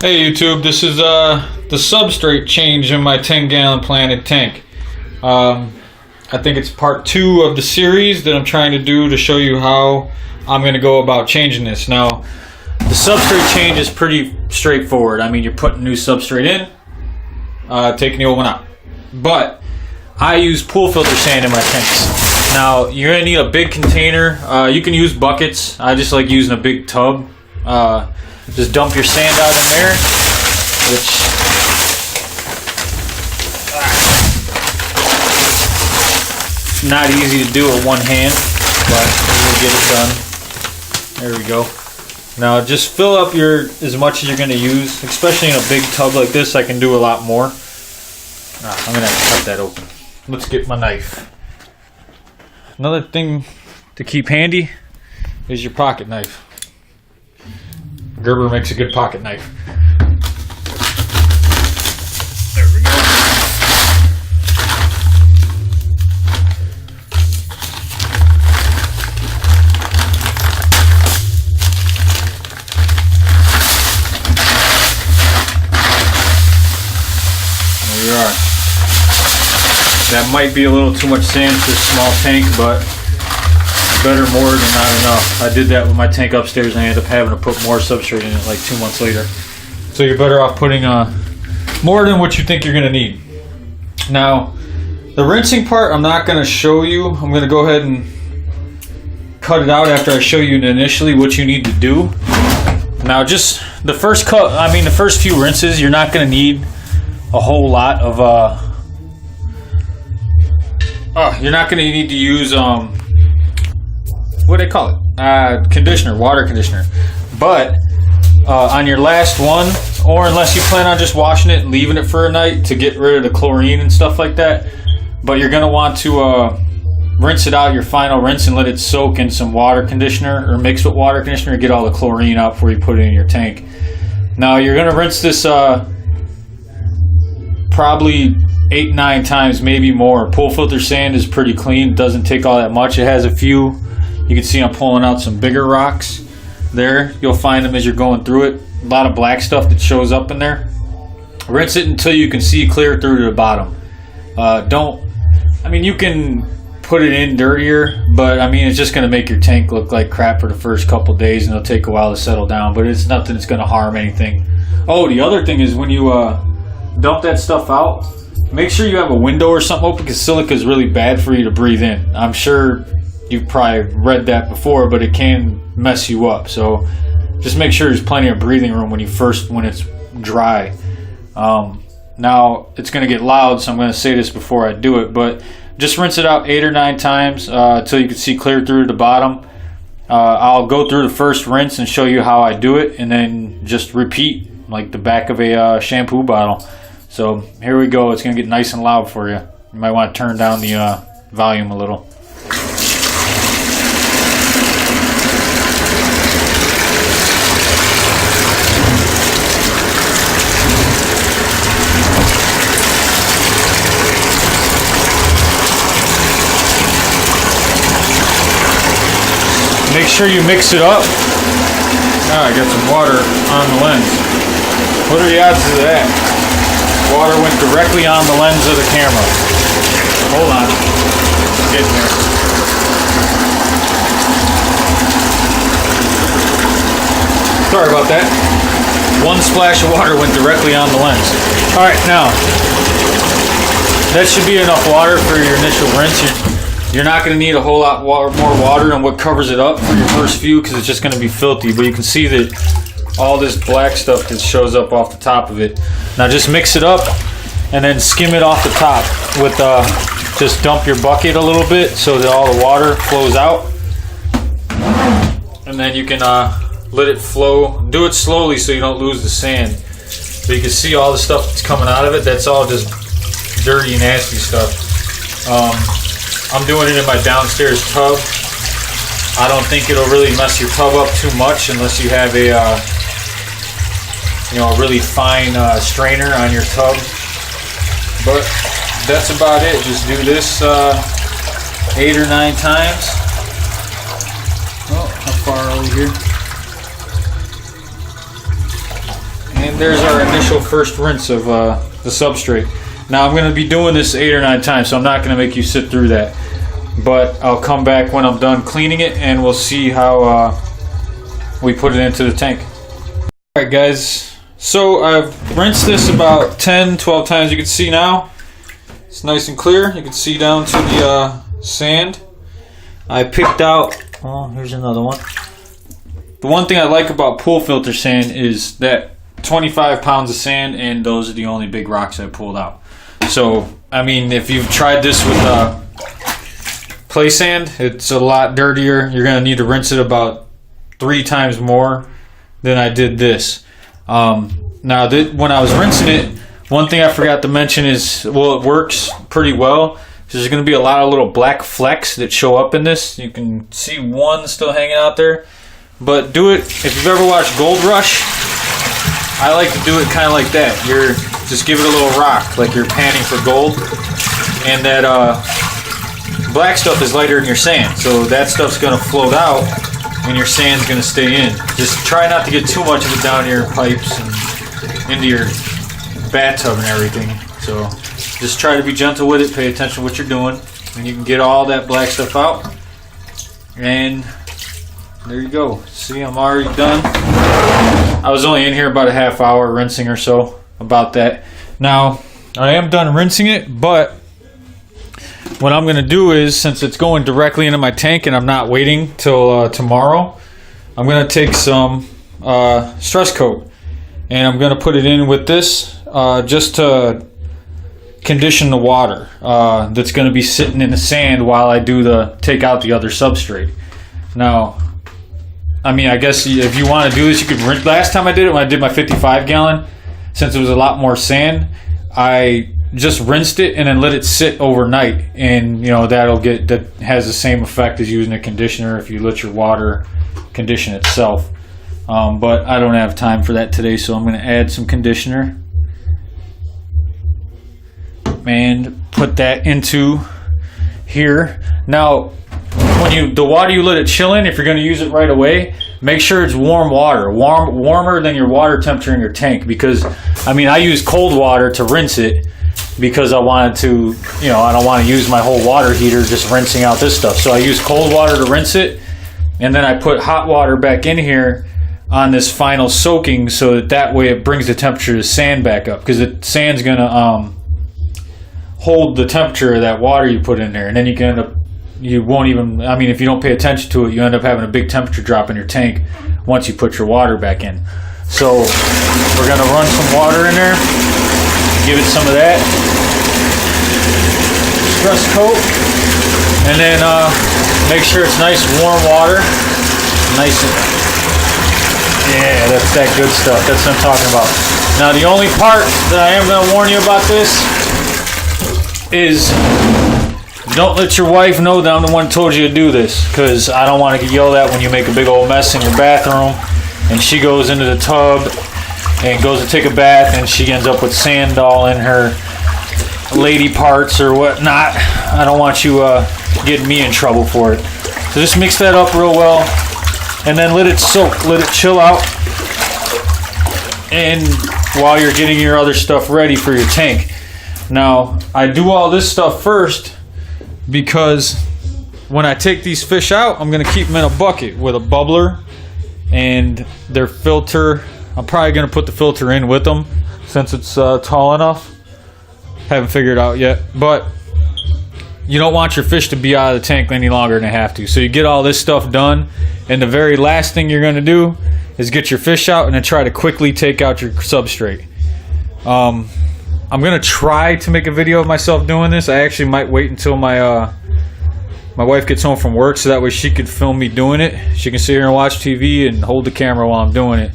Hey YouTube, this is the substrate change in my 10-gallon planted tank. I think it's part 2 of the series that I'm trying to do to show you how I'm going to go about changing this. Now, the substrate change is pretty straightforward. I mean, you're putting new substrate in, taking the old one out. But I use pool filter sand in my tanks. Now, you're going to need a big container. You can use buckets. I just like using a big tub. Just dump your sand out in there, which not easy to do with one hand, but we'll get it done. There we go. Now just fill up as much as you're going to use, especially in a big tub like this. I can do a lot more. I'm going to cut that open. Let's get my knife. Another thing to keep handy is your pocket knife. Gerber makes a good pocket knife. There we go. There we are. That might be a little too much sand for a small tank, but better more than not enough. I did that with my tank upstairs and I ended up having to put more substrate in it like 2 months later. So you're better off putting more than what you think you're going to need. Now, the rinsing part I'm not going to show you. I'm going to go ahead and cut it out after I show you initially what you need to do. Now just the first the first few rinses, you're not going to need a whole lot of you're not going to need to use what do they call it? Conditioner, water conditioner. But on your last one, or unless you plan on just washing it and leaving it for a night to get rid of the chlorine and stuff like that, but you're going to want to rinse it out, your final rinse, and let it soak in some water conditioner or mix with water conditioner to get all the chlorine out before you put it in your tank. Now you're going to rinse this probably 8-9 times, maybe more. Pool filter sand is pretty clean. It doesn't take all that much. It has a few. You can see I'm pulling out some bigger rocks there. You'll find them as you're going through it. A lot of black stuff that shows up in there. Rinse it until you can see clear through to the bottom. You can put it in dirtier, but it's just going to make your tank look like crap for the first couple days, and it'll take a while to settle down, but it's nothing that's going to harm anything. Oh, the other thing is when you dump that stuff out, make sure you have a window or something open, because silica is really bad for you to breathe in. I'm sure you've probably read that before, but it can mess you up. So just make sure there's plenty of breathing room when it's dry. Now it's going to get loud, so I'm going to say this before I do it, but just rinse it out 8 or 9 times until you can see clear through to the bottom. I'll go through the first rinse and show you how I do it, and then just repeat like the back of a shampoo bottle. So here we go. It's going to get nice and loud for you. You might want to turn down the volume a little. Make sure you mix it up. I got some water on the lens. What are the odds of that? Water went directly on the lens of the camera. Hold on. It's getting there. Sorry about that. One splash of water went directly on the lens. Alright, now, that should be enough water for your initial rinse. You're not going to need a whole lot more water than what covers it up for your first few, because it's just going to be filthy. But you can see that all this black stuff that shows up off the top of it. Now just mix it up and then skim it off the top with just dump your bucket a little bit so that all the water flows out. And then you can let it flow. Do it slowly so you don't lose the sand. But you can see all the stuff that's coming out of it. That's all just dirty, nasty stuff. I'm doing it in my downstairs tub. I don't think it'll really mess your tub up too much unless you have a really fine strainer on your tub. But that's about it. Just do this 8 or 9 times. Oh, how far are we here? And there's our initial first rinse of the substrate. Now I'm going to be doing this 8 or 9 times, so I'm not going to make you sit through that. But I'll come back when I'm done cleaning it, and we'll see how we put it into the tank. Alright guys, so I've rinsed this about 10, 12 times. You can see now, it's nice and clear. You can see down to the sand. I picked out, oh, here's another one. The one thing I like about pool filter sand is that 25 pounds of sand, and those are the only big rocks I pulled out. So, I mean, if you've tried this with play sand, it's a lot dirtier. You're going to need to rinse it about 3 times more than I did this. Now, when I was rinsing it, one thing I forgot to mention is, well, it works pretty well. There's going to be a lot of little black flecks that show up in this. You can see one still hanging out there. But do it, if you've ever watched Gold Rush, I like to do it kind of like that. Just give it a little rock, like you're panning for gold. And that black stuff is lighter than your sand, so that stuff's going to float out and your sand's going to stay in. Just try not to get too much of it down your pipes and into your bathtub and everything. So just try to be gentle with it, pay attention to what you're doing, and you can get all that black stuff out. And there you go. See, I'm already done. I was only in here about a half hour rinsing or so, about that. Now, I am done rinsing it, but what I'm going to do is, since it's going directly into my tank and I'm not waiting till tomorrow, I'm going to take some stress coat and I'm going to put it in with this just to condition the water that's going to be sitting in the sand while I take out the other substrate. Now, I mean, I guess if you want to do this, you could rinse. Last time I did it, when I did my 55 gallon, since it was a lot more sand, I just rinsed it and then let it sit overnight, and you know that has the same effect as using a conditioner if you let your water condition itself. But I don't have time for that today, so I'm going to add some conditioner and put that into here. Now, when the water you let it chill in, if you're going to use it right away, make sure it's warm water, warmer than your water temperature in your tank. Because I mean, I use cold water to rinse it because I wanted to, you know, I don't want to use my whole water heater just rinsing out this stuff. So I use cold water to rinse it, and then I put hot water back in here on this final soaking, so that way it brings the temperature of the sand back up, because the sand's going to hold the temperature of that water you put in there, and then you can end up, you won't even, I mean, if you don't pay attention to it, you end up having a big temperature drop in your tank once you put your water back in. So we're going to run some water in there, give it some of that stress coat, and then make sure it's nice warm water, nice and, yeah, that's that good stuff. That's what I'm talking about. Now the only part that I am going to warn you about this is, don't let your wife know that I'm the one who told you to do this, because I don't want to get yelled at when you make a big old mess in your bathroom and she goes into the tub and goes to take a bath and she ends up with sand all in her lady parts or whatnot. I don't want you getting me in trouble for it. So just mix that up real well and then let it soak, let it chill out, and while you're getting your other stuff ready for your tank. Now, I do all this stuff first because when I take these fish out, I'm going to keep them in a bucket with a bubbler and their filter. I'm probably going to put the filter in with them since it's tall enough. Haven't figured it out yet, but you don't want your fish to be out of the tank any longer than they have to. So you get all this stuff done, and the very last thing you're going to do is get your fish out and then try to quickly take out your substrate. I'm going to try to make a video of myself doing this. I actually might wait until my wife gets home from work, so that way she could film me doing it. She can sit here and watch TV and hold the camera while I'm doing it.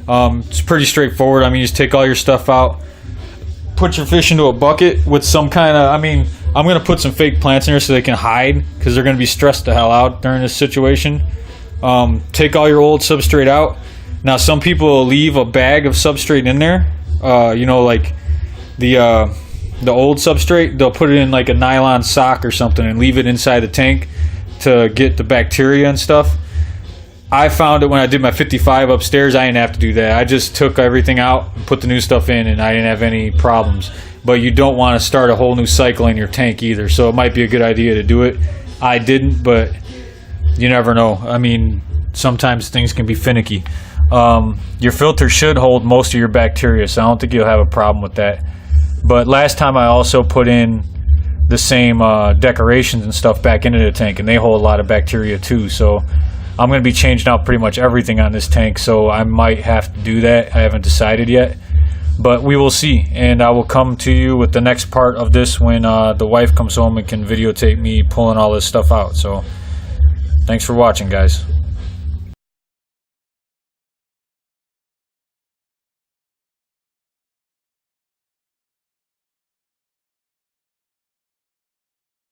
It's pretty straightforward. I mean, you just take all your stuff out, put your fish into a bucket with some kind of, I mean, I'm going to put some fake plants in there so they can hide, because they're going to be stressed the hell out during this situation. Take all your old substrate out. Now, some people will leave a bag of substrate in there. You know, like the old substrate, they'll put it in like a nylon sock or something and leave it inside the tank to get the bacteria and stuff. I found it when I did my 55 upstairs, I didn't have to do that. I just took everything out, put the new stuff in, and I didn't have any problems. But you don't want to start a whole new cycle in your tank either, so it might be a good idea to do it. I didn't, but you never know. I mean, sometimes things can be finicky. Your filter should hold most of your bacteria, so I don't think you'll have a problem with that. But last time I also put in the same decorations and stuff back into the tank, and they hold a lot of bacteria too. So I'm going to be changing out pretty much everything on this tank, so I might have to do that. I haven't decided yet, but we will see. And I will come to you with the next part of this when the wife comes home and can videotape me pulling all this stuff out. So thanks for watching, guys.